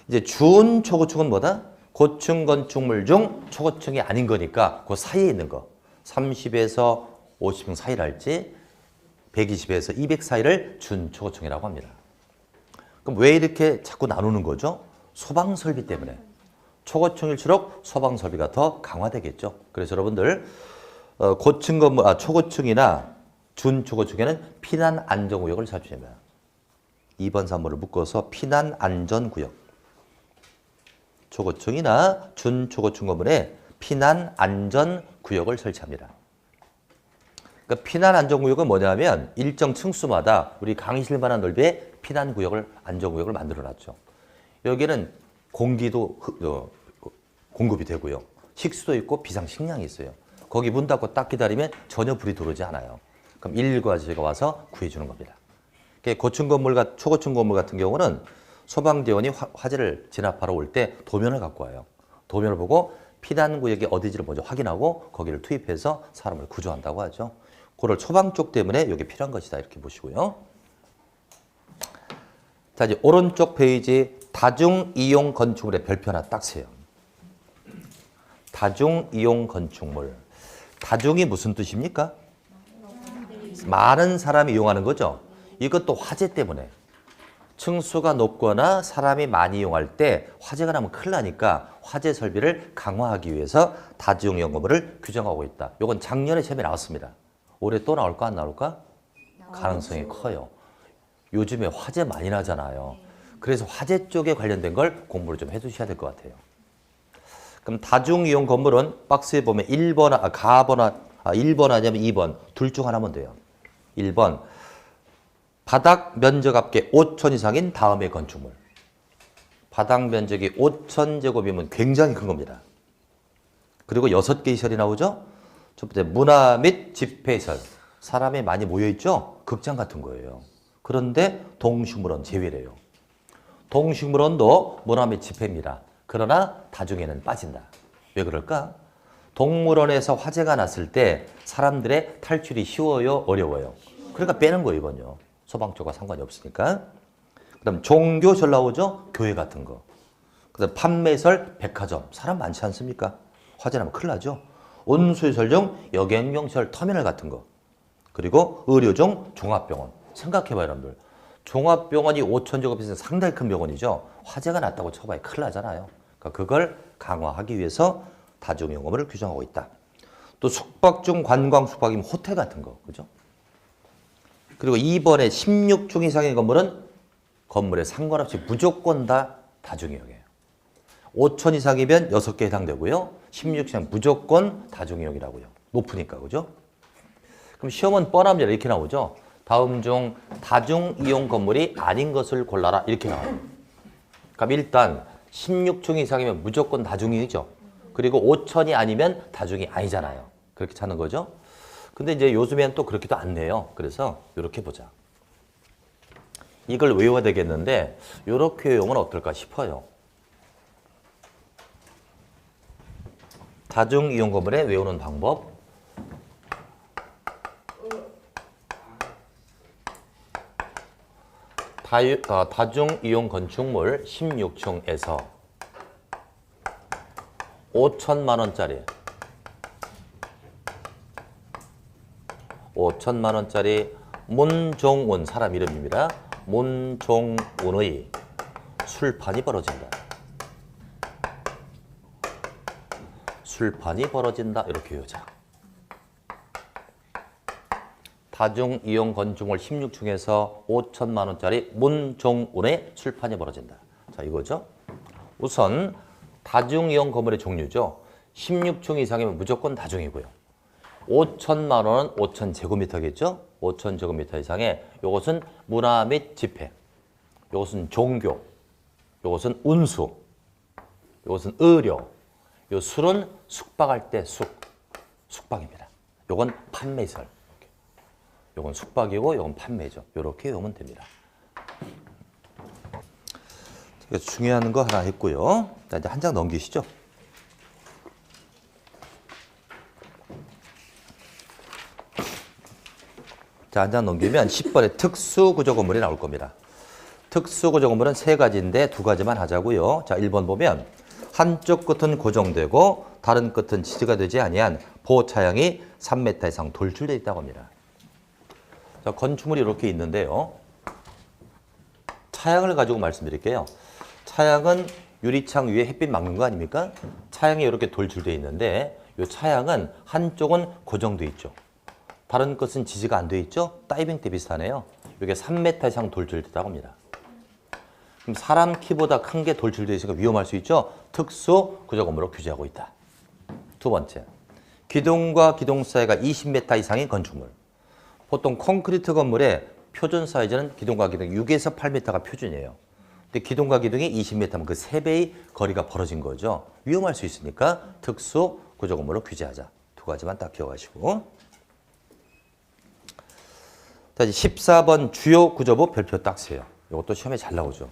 이제 준초고층은 뭐다? 고층 건축물 중 초고층이 아닌 거니까 그 사이에 있는 거. 30에서 50층 사이를 할지 120에서 200 사이를 준초고층이라고 합니다. 그럼 왜 이렇게 자꾸 나누는 거죠? 소방 설비 때문에. 초고층일수록 소방 설비가 더 강화되겠죠. 그래서 여러분들 고층 건물, 초고층이나 준초고층에는 피난 안전구역을 설치합니다. 2번, 3번을 묶어서 피난 안전구역. 초고층이나 준초고층 건물에 피난 안전구역을 설치합니다. 그러니까 피난 안전구역은 뭐냐면 일정 층수마다 우리 강의실만한 넓이의 피난구역을 안전구역을 만들어놨죠. 여기는 공기도 공급이 되고요. 식수도 있고 비상식량이 있어요. 거기 문 닫고 딱 기다리면 전혀 불이 들어오지 않아요. 그럼 119 아저씨가 와서 구해주는 겁니다. 고층 건물과 초고층 건물 같은 경우는 소방대원이 화재를 진압하러 올 때 도면을 갖고 와요. 도면을 보고 피난구역이 어디지를 먼저 확인하고 거기를 투입해서 사람을 구조한다고 하죠. 그걸 소방 쪽 때문에 이게 필요한 것이다 이렇게 보시고요. 자, 이제 오른쪽 페이지 다중이용 건축물의 별표 하나 딱 세요. 다중이용 건축물. 다중이 무슨 뜻입니까? 많은 사람이 이용하는 거죠. 이것도 화재 때문에. 층수가 높거나 사람이 많이 이용할 때 화재가 나면 큰일 나니까 화재 설비를 강화하기 위해서 다중이용 건물을 규정하고 있다. 이건 작년에 시험에 나왔습니다. 올해 또 나올까 안 나올까? 가능성이 커요. 요즘에 화재 많이 나잖아요. 그래서 화재 쪽에 관련된 걸 공부를 좀 해두셔야 될 것 같아요. 그럼 다중이용 건물은 박스에 보면 1번, 1번 아니면 2번 둘 중 하나면 돼요. 1번 바닥 면적 합계 5천 이상인 다음의 건축물. 바닥 면적이 5천 제곱이면 굉장히 큰 겁니다. 그리고 6개의 시설이 나오죠. 첫 번째 문화 및 집회시설. 사람이 많이 모여있죠. 극장 같은 거예요. 그런데 동식물원 제외래요. 동식물원도 문화 및 집회입니다. 그러나 다중에는 빠진다. 왜 그럴까? 동물원에서 화재가 났을 때 사람들의 탈출이 쉬워요, 어려워요? 그러니까 빼는 거예요, 이건요. 소방초가 상관이 없으니까. 그다음 종교 절 나오죠? 교회 같은 거. 그다음 판매설, 백화점. 사람 많지 않습니까? 화재 나면 큰일 나죠. 온수시설 중 여객용시설, 터미널 같은 거. 그리고 의료 중 종합병원. 생각해봐요, 여러분들. 종합병원이 5,000제곱미터 상당히 큰 병원이죠. 화재가 났다고 쳐봐야 큰일 나잖아요. 그러니까 그걸 강화하기 위해서 다중이용건물을 규정하고 있다. 또 숙박 중 관광 숙박이면 호텔 같은 거, 그죠? 그리고 2번에 16층 이상의 건물은 건물에 상관없이 무조건 다 다중이용이에요. 5천 이상이면 6개 해당되고요. 16층 이상 무조건 다중이용이라고요. 높으니까, 그죠? 그럼 시험은 뻔합니다. 이렇게 나오죠. 다음 중 다중이용 건물이 아닌 것을 골라라. 이렇게 나와요. 그럼 일단 16층 이상이면 무조건 다중이죠. 그리고 5천이 아니면 다중이 아니잖아요. 그렇게 찾는 거죠. 근데 이제 요즘엔 또 그렇게도 안 내요. 그래서 이렇게 보자. 이걸 외워야 되겠는데 이렇게 외우면 어떨까 싶어요. 다중이용 건물에 외우는 방법. 다중이용 건축물 16층에서 5천만 원짜리 5천만 원짜리 문종운 사람 이름입니다. 문종운의 술판이 벌어진다. 술판이 벌어진다. 이렇게 외우자. 다중이용 건축물 16층에서 5천만 원짜리 문종운의 술판이 벌어진다. 자, 이거죠. 우선 다중이용 건물의 종류죠. 16층 이상이면 무조건 다중이고요. 5천만 원은 5천 제곱미터겠죠. 5천 제곱미터 이상의 이것은 문화 및 집회, 이것은 종교, 이것은 운수, 이것은 의료, 이 술은 숙박할 때 숙박입니다. 이건 판매설. 이건 숙박이고 이건 판매죠. 이렇게 외우면 됩니다. 중요한 거 하나 했고요. 자, 이제 한 장 넘기시죠. 자, 한 장 넘기면 10번에 특수구조 건물이 나올 겁니다. 특수구조 건물은 세 가지인데 두 가지만 하자고요. 자, 1번 보면 한쪽 끝은 고정되고 다른 끝은 지지가 되지 아니한 보차양이 3m 이상 돌출되어 있다고 합니다. 자, 건축물이 이렇게 있는데요. 차양을 가지고 말씀드릴게요. 차양은 유리창 위에 햇빛 막는 거 아닙니까? 차양이 이렇게 돌출되어 있는데 이 차양은 한쪽은 고정되어 있죠. 다른 것은 지지가 안 돼 있죠? 다이빙 때 비슷하네요. 이게 3m 이상 돌출됐다고 합니다. 그럼 사람 키보다 큰 게 돌출되어 있으니까 위험할 수 있죠? 특수 구조 건물로 규제하고 있다. 두 번째, 기둥과 기둥 사이가 20m 이상의 건축물. 보통 콘크리트 건물의 표준 사이즈는 기둥과 기둥 6에서 8m가 표준이에요. 근데 기둥과 기둥이 20m면 그 3배의 거리가 벌어진 거죠. 위험할 수 있으니까 특수 구조 건물로 규제하자. 두 가지만 딱 기억하시고. 자, 이제 14번 주요 구조부 별표 딱 세요. 이것도 시험에 잘 나오죠.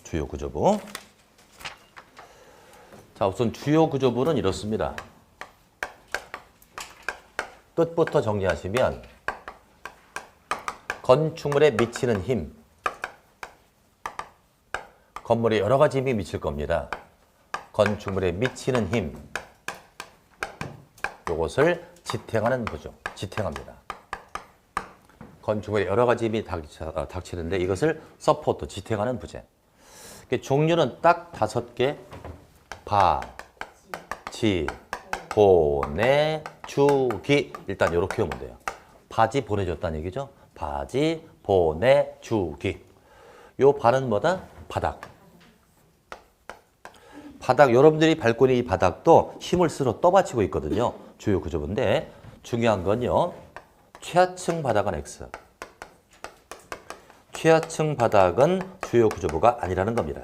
주요 구조부. 자, 우선 주요 구조부는 이렇습니다. 뜻부터 정리하시면 건축물에 미치는 힘. 건물에 여러 가지 힘이 미칠 겁니다. 건축물에 미치는 힘. 이것을 지탱하는 부죠. 지탱합니다. 건축물에 여러 가지 힘이 닥치는데 이것을 서포트, 지탱하는 부재. 종류는 딱 5개. 바, 지, 보내, 주기. 일단 이렇게 하면 돼요. 바지 보내줬다는 얘기죠. 바지, 보내, 주기. 요 바는 뭐다? 바닥. 바닥, 여러분들이 밟고 있는 이 바닥도 힘을 쓸어 떠받치고 있거든요. 주요 구조부인데 중요한 건요. 최하층 바닥은 X. 최하층 바닥은 주요 구조부가 아니라는 겁니다.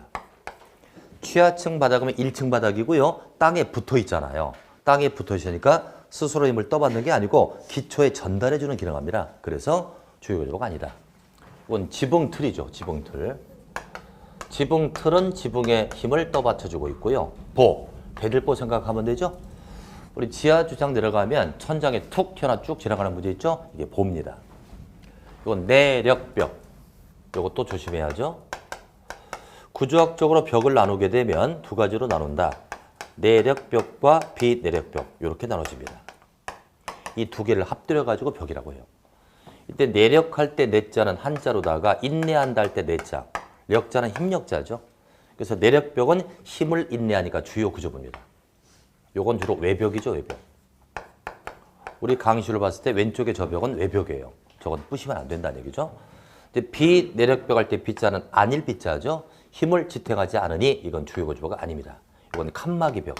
최하층 바닥은 1층 바닥이고요. 땅에 붙어 있잖아요. 땅에 붙어 있으니까 스스로 힘을 떠받는 게 아니고 기초에 전달해주는 기능을 합니다. 그래서 주요 구조부가 아니다. 이건 지붕틀이죠. 지붕틀. 지붕틀은 지붕에 힘을 떠받쳐주고 있고요. 보, 배들보 생각하면 되죠. 우리 지하 주차장 내려가면 천장에 툭 튀어나와 쭉 지나가는 문제 있죠? 이게 보입니다. 이건 내력벽. 이것도 조심해야죠. 구조학적으로 벽을 나누게 되면 두 가지로 나눈다. 내력벽과 비내력벽 이렇게 나눠집니다. 이 두 개를 합들여 가지고 벽이라고 해요. 이때 내력할 때 내자는 한자로다가 인내한다 할 때 내자, 력자는 힘력자죠. 그래서 내력벽은 힘을 인내하니까 주요 구조부입니다. 요건 주로 외벽이죠, 외벽. 우리 강의실을 봤을 때 왼쪽에 저 벽은 외벽이에요. 저건 부시면 안 된다는 얘기죠. 근데 비내력벽 할 때 비자는 안일 비자죠. 힘을 지탱하지 않으니 이건 주요 구조부가 아닙니다. 이건 칸막이 벽.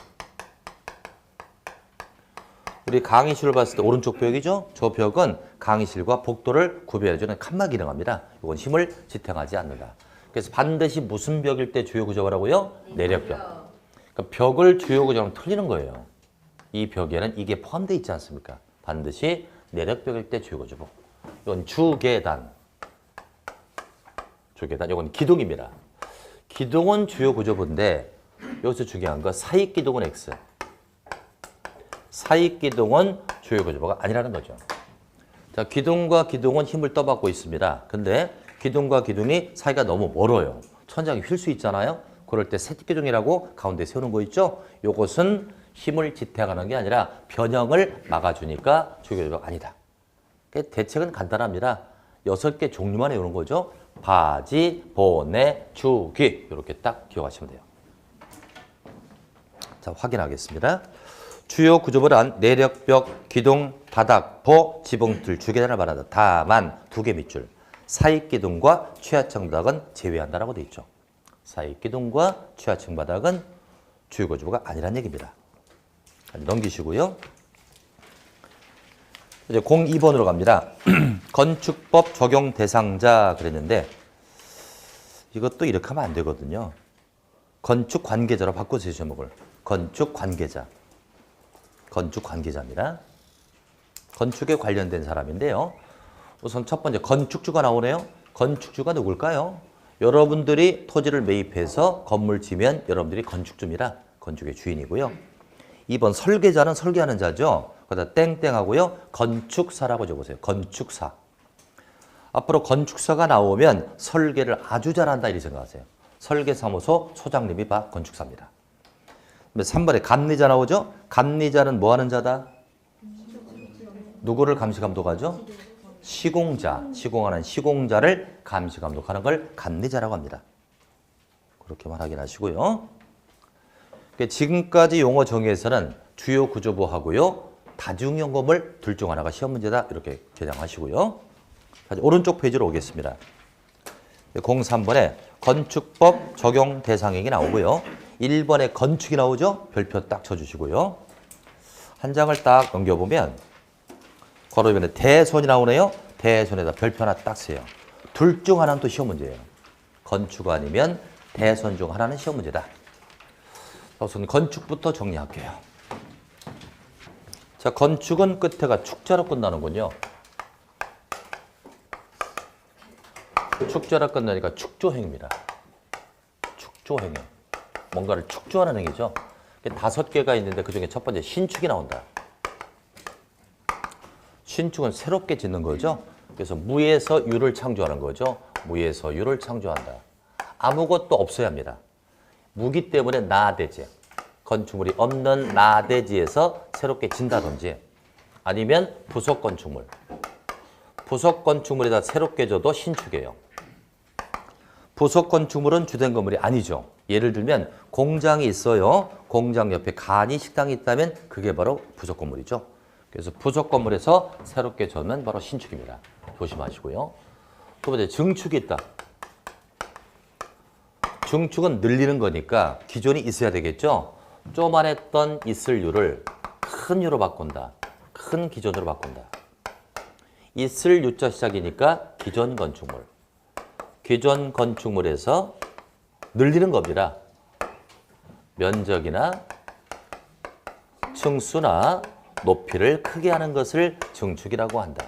우리 강의실을 봤을 때 오른쪽 벽이죠. 저 벽은 강의실과 복도를 구별해주는 칸막이 기능합니다. 이건 힘을 지탱하지 않는다. 그래서 반드시 무슨 벽일 때 주요 구조라고요? 내력벽. 그러니까 벽을 주요 구조랑 틀리는 거예요. 이 벽에는 이게 포함되어 있지 않습니까? 반드시 내력벽일 때 주요 구조부. 이건 주계단. 주계단. 이건 기둥입니다. 기둥은 주요 구조부인데 여기서 중요한 거 사익기둥은 X. 사익기둥은 주요 구조부가 아니라는 거죠. 자, 기둥과 기둥은 힘을 떠받고 있습니다. 근데 기둥과 기둥이 사이가 너무 멀어요. 천장이 휠 수 있잖아요. 그럴 때 세기둥이라고 가운데 세우는 거 있죠. 이것은 힘을 지탱하는 게 아니라 변형을 막아주니까 주요 구조부가 아니다. 대책은 간단합니다. 6개 종류만 외우는 거죠. 바지, 보내, 주기 이렇게 딱 기억하시면 돼요. 자, 확인하겠습니다. 주요 구조부란 내력벽, 기둥, 바닥, 보, 지붕틀, 주계단을 말한다. 다만 두 개 밑줄. 사익기둥과 취하층 바닥은 제외한다라고 돼 있죠. 사익기둥과 취하층 바닥은 주요 구조부가 아니란 얘기입니다. 넘기시고요. 이제 02번으로 갑니다. 건축법 적용 대상자 그랬는데 이것도 이렇게 하면 안 되거든요. 건축 관계자로 바꿔주세요, 제목을. 건축 관계자. 건축 관계자입니다. 건축에 관련된 사람인데요. 우선 첫 번째 건축주가 나오네요. 건축주가 누굴까요? 여러분들이 토지를 매입해서 건물 지면 여러분들이 건축주입니다. 건축의 주인이고요. 2번 설계자는 설계하는 자죠. 그러다 땡땡하고요. 건축사라고 적으세요. 건축사. 앞으로 건축사가 나오면 설계를 아주 잘한다 이렇게 생각하세요. 설계사무소 소장님이 건축사입니다. 3번에 감리자 나오죠? 감리자는 뭐 하는 자다? 누구를 감시 감독하죠? 시공자. 시공하는 시공자를 감시 감독하는 걸 감리자라고 합니다. 그렇게만 확인하시고요. 지금까지 용어 정의에서는 주요 구조부하고요. 다중용어물 둘 중 하나가 시험 문제다. 이렇게 개정하시고요. 오른쪽 페이지로 오겠습니다. 03번에 건축법 적용 대상행위 나오고요. 1번에 건축이 나오죠? 별표 딱 쳐주시고요. 한 장을 딱 넘겨보면 괄호변에 대손이 나오네요. 대손에다 별표 하나 딱 세요. 둘 중 하나는 또 시험 문제예요. 건축 아니면 대손 중 하나는 시험 문제다. 우선 건축부터 정리할게요. 자, 건축은 끝에가 축자로 끝나는군요. 축자로 끝나니까 축조행입니다. 축조행위. 뭔가를 축조하는 행위죠. 5개가 있는데 그중에 첫 번째 신축이 나온다. 신축은 새롭게 짓는 거죠. 그래서 무에서 유를 창조하는 거죠. 무에서 유를 창조한다. 아무것도 없어야 합니다. 무기 때문에 나대지. 건축물이 없는 나대지에서 새롭게 진다든지 아니면 부속 건축물. 부속 건축물에다 새롭게 져도 신축이에요. 부속 건축물은 주된 건물이 아니죠. 예를 들면 공장이 있어요. 공장 옆에 간이 식당이 있다면 그게 바로 부속 건물이죠. 그래서 부속 건물에서 새롭게 져면 바로 신축입니다. 조심하시고요. 두 번째 증축이 있다. 증축은 늘리는 거니까 기존이 있어야 되겠죠. 쪼만했던 있을 유를 큰 유로 바꾼다. 큰 기존으로 바꾼다. 있을 유자 시작이니까 기존 건축물. 기존 건축물에서 늘리는 겁니다. 면적이나 층수나 높이를 크게 하는 것을 증축이라고 한다.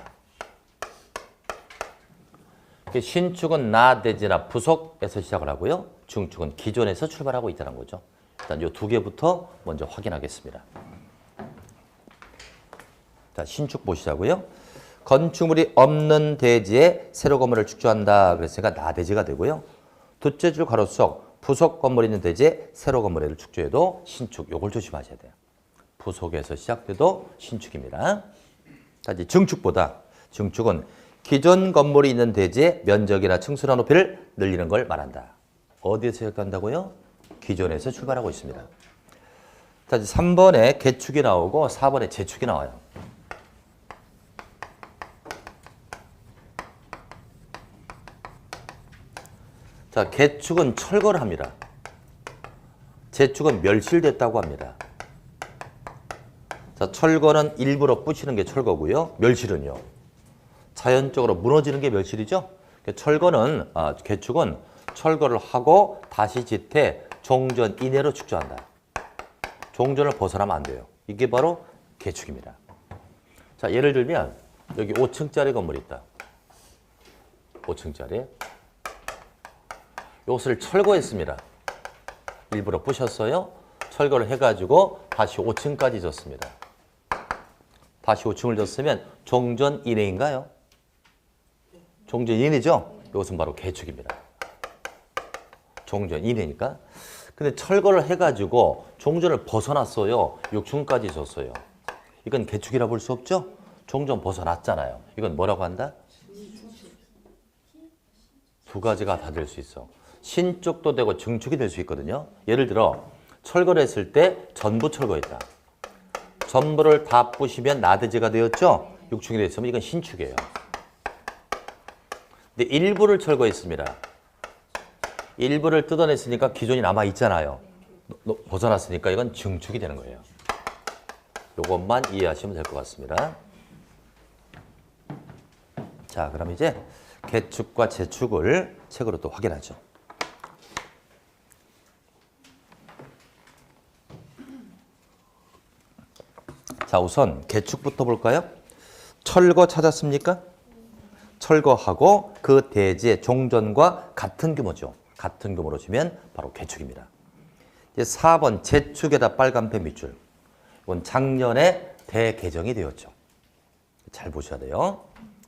신축은 나대지나 부속에서 시작을 하고요. 증축은 기존에서 출발하고 있다는 거죠. 일단 이 두 개부터 먼저 확인하겠습니다. 자, 신축 보시자고요. 건축물이 없는 대지에 새로 건물을 축조한다. 그랬으니까 나대지가 되고요. 둘째 줄 가로 속 부속 건물이 있는 대지에 새로 건물을 축조해도 신축. 요걸 조심하셔야 돼요. 부속에서 시작돼도 신축입니다. 자, 이제 증축보다 증축은 기존 건물이 있는 대지의 면적이나 층수나 높이를 늘리는 걸 말한다. 어디에서 시작한다고요? 기존에서 출발하고 있습니다. 자, 이제 3번에 개축이 나오고 4번에 재축이 나와요. 자, 개축은 철거를 합니다. 재축은 멸실됐다고 합니다. 자, 철거는 일부러 부시는 게 철거고요. 멸실은요. 자연적으로 무너지는 게 멸실이죠. 철거는 개축은 철거를 하고 다시 짓되 종전 이내로 축조한다. 종전을 벗어나면 안 돼요. 이게 바로 개축입니다. 자, 예를 들면 여기 5층짜리 건물이 있다. 5층짜리. 이것을 철거했습니다. 일부러 부셨어요. 철거를 해가지고 다시 5층까지 졌습니다. 다시 5층을 졌으면 종전 이내인가요? 종전 이내죠? 이것은 바로 개축입니다. 종전 이내니까. 근데 철거를 해가지고 종전을 벗어났어요. 6층까지 졌어요. 이건 개축이라 볼 수 없죠? 종전 벗어났잖아요. 이건 뭐라고 한다? 두 가지가 다 될 수 있어. 신축도 되고 증축이 될 수 있거든요. 예를 들어 철거를 했을 때 전부 철거했다. 전부를 다 부시면 나대지가 되었죠? 6층이 됐으면 이건 신축이에요. 근데 일부를 철거했습니다. 일부를 뜯어냈으니까 기존이 남아있잖아요. 벗어났으니까 이건 증축이 되는 거예요. 이것만 이해하시면 될 것 같습니다. 자, 그럼 이제 개축과 재축을 책으로 또 확인하죠. 자, 우선 개축부터 볼까요? 철거 찾았습니까? 철거하고 그 대지의 종전과 같은 규모죠. 같은 규모로 주면 바로 개축입니다. 이제 4번 재축에다 빨간펜 밑줄. 이건 작년에 대개정이 되었죠. 잘 보셔야 돼요.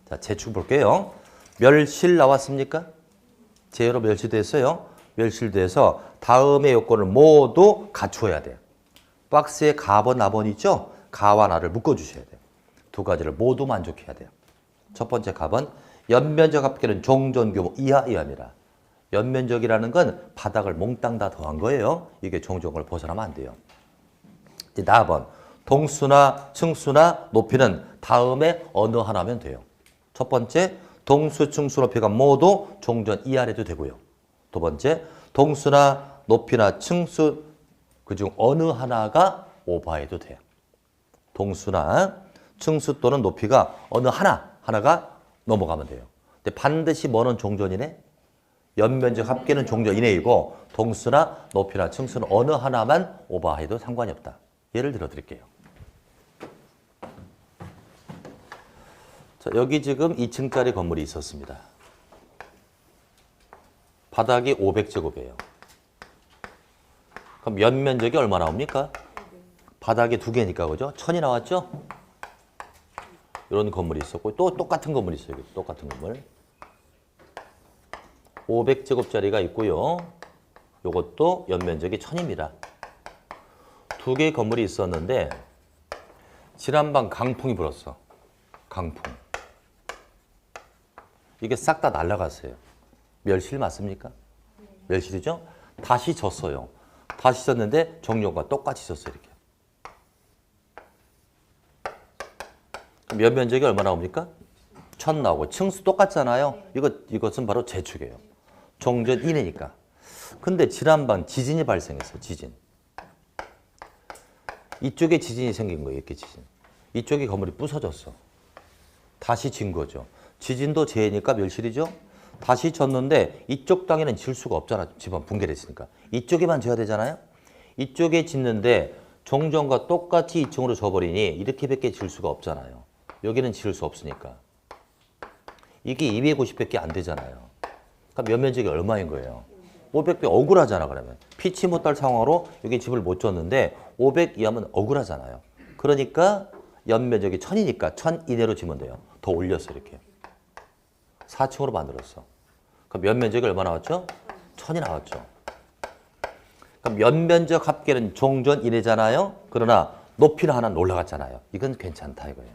자, 재축 볼게요. 멸실 나왔습니까? 제로 멸실됐어요. 멸실돼서 다음의 요건을 모두 갖추어야 돼요. 박스에 가번, 나번 있죠? 가와 나를 묶어주셔야 돼요. 두 가지를 모두 만족해야 돼요. 첫 번째 가번, 연면적 합계는 종전 규모 이하입니다. 연면적이라는 건 바닥을 몽땅 다 더한 거예요. 이게 종전을 벗어나면 안 돼요. 이제 나번, 동수나 층수나 높이는 다음에 어느 하나면 돼요. 첫 번째, 동수, 층수, 높이가 모두 종전 이하래도 되고요. 두 번째, 동수나 높이나 층수 그중 어느 하나가 오버해도 돼요. 동수나 층수 또는 높이가 어느 하나가 넘어가면 돼요. 근데 반드시 뭐는 종전이네? 연면적 합계는 종전 이내이고 동수나 높이나 층수는 어느 하나만 오버해도 상관이 없다. 예를 들어 드릴게요. 자, 여기 지금 2층짜리 건물이 있었습니다. 바닥이 500제곱이에요. 그럼 연면적이 얼마 나옵니까? 바닥이 2개니까 그죠? 1000이 나왔죠? 이런 건물이 있었고 또 똑같은 건물이 있어요. 똑같은 건물. 500제곱짜리가 있고요. 이것도 연면적이 1000입니다. 2개의 건물이 있었는데 지난밤 강풍이 불었어. 강풍. 이게 싹 다 날아갔어요. 멸실 맞습니까? 멸실이죠? 다시 졌어요. 다시 졌는데 정료가 똑같이 졌어요. 이렇게. 그럼 연면적이 얼마 나옵니까? 1000 나오고 층수 똑같잖아요. 이것은 바로 재축이에요. 종전 이내니까. 근데 지난밤 지진이 발생했어요. 지진. 이쪽에 지진이 생긴 거예요. 이렇게 지진. 이쪽에 건물이 부서졌어. 다시 진 거죠. 지진도 재해니까 멸실이죠. 다시 졌는데 이쪽 땅에는 질 수가 없잖아. 집안 붕괴됐으니까. 이쪽에만 져야 되잖아요. 이쪽에 짓는데 종전과 똑같이 2층으로 져버리니 이렇게밖에 질 수가 없잖아요. 여기는 지을 수 없으니까. 이게 250밖에 안 되잖아요. 그러니까 면면적이 얼마인 거예요? 500배 억울하잖아. 그러면 피치 못할 상황으로 여기 집을 못 졌는데 500 이하면 억울하잖아요. 그러니까 연면적이 1000이니까 1000 이내로 지면 돼요. 더 올렸어 이렇게. 4층으로 만들었어. 그럼 연면적이 얼마 나왔죠? 1000이 나왔죠. 그럼 연면적 합계는 종전 이내잖아요. 그러나 높이는 하나는 올라갔잖아요. 이건 괜찮다 이거예요.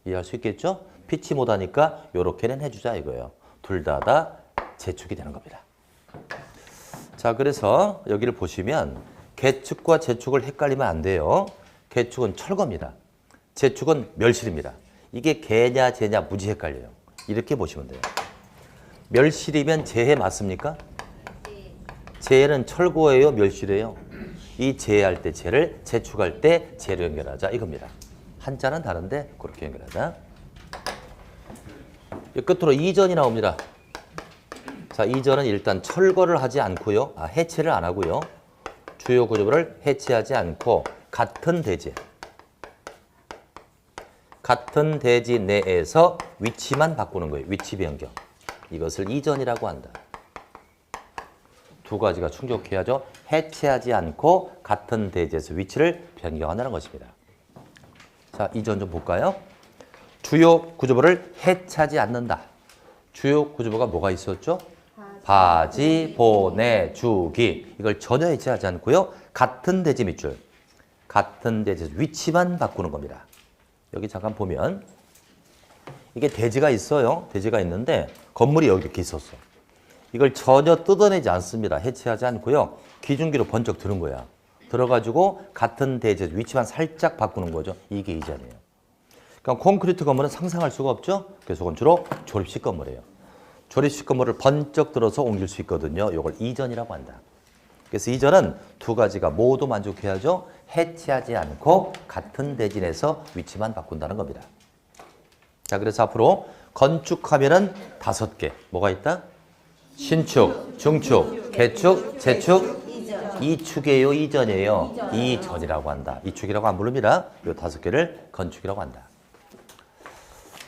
이해할 수 있겠죠? 피치 못하니까 요렇게는 해주자 이거예요. 둘 다 재축이 되는 겁니다. 자, 그래서 여기를 보시면 개축과 재축을 헷갈리면 안 돼요. 개축은 철거입니다. 재축은 멸실입니다. 이게 개냐 재냐 무지 헷갈려요. 이렇게 보시면 돼요. 멸실이면 재해 맞습니까? 재해는 철거예요, 멸실이에요? 이 재해할 때 재를, 재축할 때 재로 연결하자 이겁니다. 한자는 다른데 그렇게 연결하자. 끝으로 이전이 나옵니다. 자, 이전은 일단 철거를 하지 않고요. 해체를 안 하고요. 주요 구조물을 해체하지 않고 같은 대지. 같은 대지 내에서 위치만 바꾸는 거예요. 위치 변경. 이것을 이전이라고 한다. 두 가지가 충족해야죠. 해체하지 않고 같은 대지에서 위치를 변경한다는 것입니다. 자, 이전 좀 볼까요? 주요 구조물을 해체하지 않는다. 주요 구조물가 뭐가 있었죠? 바지, 보내, 주기. 이걸 전혀 해체하지 않고요. 같은 대지 밑줄. 같은 대지에서 위치만 바꾸는 겁니다. 여기 잠깐 보면 이게 대지가 있어요. 대지가 있는데 건물이 여기 이렇게 있었어. 이걸 전혀 뜯어내지 않습니다. 해체하지 않고요. 기준기로 번쩍 드는 거야. 들어가지고 같은 대지에서 위치만 살짝 바꾸는 거죠. 이게 이전이에요. 그러니까 콘크리트 건물은 상상할 수가 없죠. 그래서 그건 주로 조립식 건물이에요. 조립식 건물을 번쩍 들어서 옮길 수 있거든요. 이걸 이전이라고 한다. 그래서 이전은 두 가지가 모두 만족해야죠. 해체하지 않고 같은 대지 내에서 위치만 바꾼다는 겁니다. 자, 그래서 앞으로 건축하면은 5개. 뭐가 있다? 신축, 중축, 개축, 재축, 이축이에요, 이전이에요? 이전이라고 한다. 이축이라고 안 부릅니다. 이 5개를 건축이라고 한다.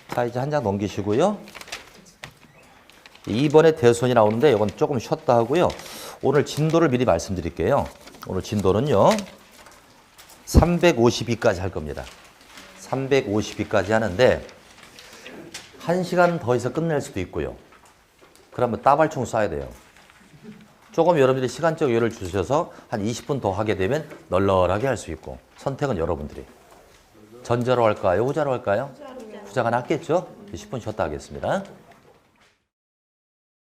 자, 이제 한 장 넘기시고요. 2번에 대손이 나오는데 이건 조금 쉬었다 하고요. 오늘 진도를 미리 말씀드릴게요. 오늘 진도는요. 352까지 할 겁니다. 352까지 하는데 1시간 더 해서 끝낼 수도 있고요. 그러면 따발총 쏴야 돼요. 조금 여러분들이 시간적 여유를 주셔서 한 20분 더 하게 되면 널널하게 할 수 있고 선택은 여러분들이. 전자로 할까요? 후자로 할까요? 후자가 낫겠죠? 10분 쉬었다 하겠습니다.